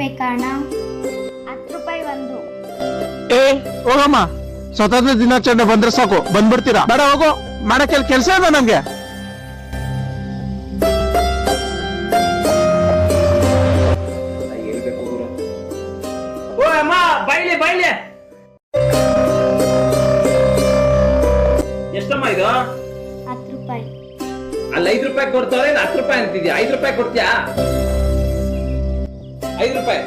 ಬೇಕಾ ಅಣ್ಣ? 10 ರೂಪಾಯಿ ಒಂದು. ಹೋಗಮ್ಮ, ಸ್ವತಂತ್ರ ದಿನಾಚರಣೆ ಬಂದ್ರೆ ಸಾಕು, ಬಂದ್ಬಿಡ್ತೀರಾ? ಬೇಡ ಹೋಗೋ, ಮಾಡಕ್ಕೆ ಕೆಲಸ ಇದೆ ನಮ್ಗೆ. ಓ ಅಮ್ಮ, ಬೈಲಿ ಬೈಲಿ. ಎಷ್ಟಮ್ಮ ಇದು? 10 ರೂಪಾಯಿ. ಅಲ್ಲಿ 5 ರೂಪಾಯಿ ಕೊಡ್ತಾಳೆ, 10 ರೂಪಾಯಿ ಅಂತಿದ್ಯಾ? 5 ರೂಪಾಯಿ ಕೊಡ್ತೀಯಾ? 5 ರೂಪಾಯಿ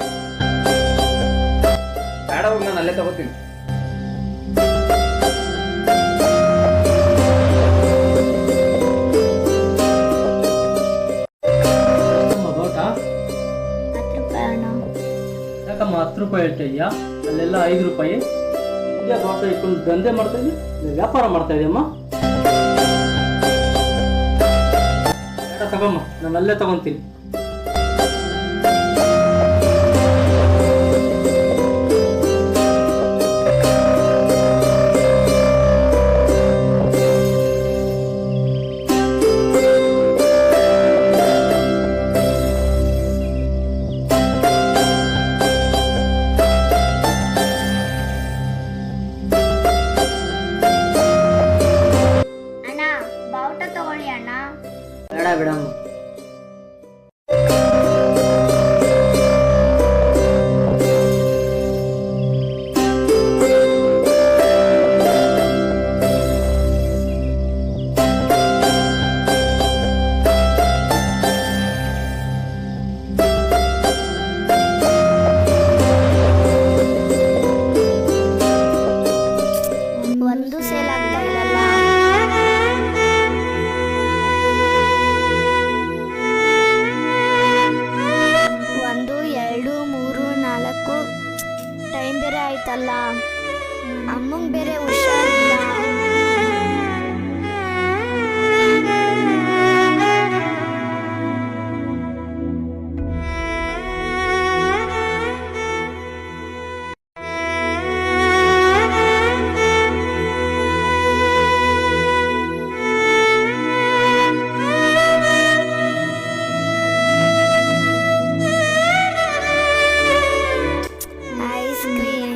ಬೇಡ, ಹೋಗಿ ನಾನು ಅಲ್ಲೇ ತಗೋತೀನಿ. ಬಾವುಟ 10 ರೂಪಾಯಿ ಅಣ್ಣ. ಯಾಕಮ್ಮ 10 ರೂಪಾಯಿ ಹೇಳ್ತಾ ಇದೆಯಾ? ಅಲ್ಲೆಲ್ಲ 5 ರೂಪಾಯಿ. ಇದೇ ಬಾವುಟ ಇಟ್ಕೊಂಡು ದಂಧೆ ಮಾಡ್ತಾ ಇದ್ದಿ, ವ್ಯಾಪಾರ ಮಾಡ್ತಾ ಇದೆಯಮ್ಮ. ಬೇಡ ತಗೊಮ್ಮ, ನಾನು ಅಲ್ಲೇ ತಗೊಂತೀನಿ. ಅಣ್ಣ, ಬಾವುಟ ತಗೊಳ್ಳಿ ಅಣ್ಣ. ಬೇಡ ಬಿಡಮ್ಮ. ಒಂದು ಸೇಲ್ ಆಗ್ತಾ ಇಲ್ಲಲ್ಲ. ಒಂದು 2 3 4 ಟೈಮ್ ಬೇರೆ ಆಯ್ತಲ್ಲ. ಅಮ್ಮಂಗ್ ಬೇರೆ ಹುಷಾರಿಲ್ಲ. Ice cream.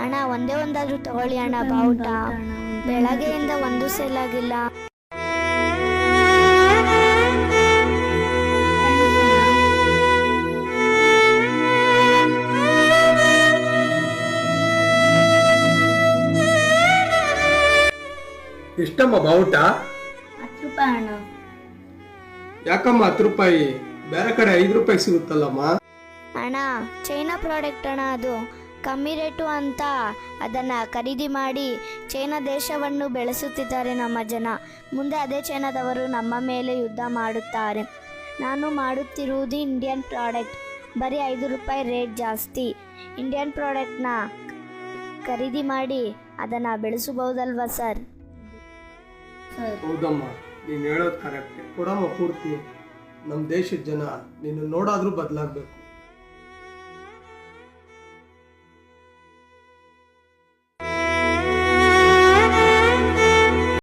ಅಣ್ಣ, ಒಂದೇ ಒಂದಾದ್ರೂ ತಗೊಳ್ಳಿ ಅಣ್ಣ ಬಾವುಟ. ಬೆಳಗ್ಗೆಯಿಂದ ಒಂದು ಸೇಲ್ ಆಗಿಲ್ಲ. ಇಷ್ಟಮ್ಮ ಬಾವುಟ? 10 ರೂಪಾಯಿ ಅಣ್ಣ. ಯಾಕಮ್ಮ 10 ರೂಪಾಯಿ? ಬೇರೆ ಕಡೆ 5 ರೂಪಾಯಿ ಸಿಗುತ್ತಲ್ಲಮ್ಮ. ಅಣ್ಣ, ಚೈನಾ ಪ್ರಾಡಕ್ಟ್ ಅಣ್ಣ, ಅದು ಕಮ್ಮಿ ರೇಟು ಅಂತ ಅದನ್ನು ಖರೀದಿ ಮಾಡಿ ಚೈನಾ ದೇಶವನ್ನು ಬೆಳೆಸುತ್ತಿದ್ದಾರೆ ನಮ್ಮ ಜನ. ಮುಂದೆ ಅದೇ ಚೈನಾದವರು ನಮ್ಮ ಮೇಲೆ ಯುದ್ಧ ಮಾಡುತ್ತಾರೆ. ನಾನು ಮಾಡುತ್ತಿರುವುದು ಇಂಡಿಯನ್ ಪ್ರಾಡಕ್ಟ್. ಬರೀ 5 ರೂಪಾಯಿ ರೇಟ್ ಜಾಸ್ತಿ. ಇಂಡಿಯನ್ ಪ್ರಾಡಕ್ಟ್ನ ಖರೀದಿ ಮಾಡಿ ಅದನ್ನು ಬೆಳೆಸಬಹುದಲ್ವಾ ಸರ್? ಹೌದಮ್ಮ, ನೀನು ಹೇಳೋದು ಕರೆಕ್ಟ್. ಕೊಡಮ್ಮ ಪೂರ್ತಿ. ನಮ್ಮ ದೇಶದ ಜನ ನಿನ್ನ ನೋಡಾದ್ರೂ ಬದಲಾಗಬೇಕು.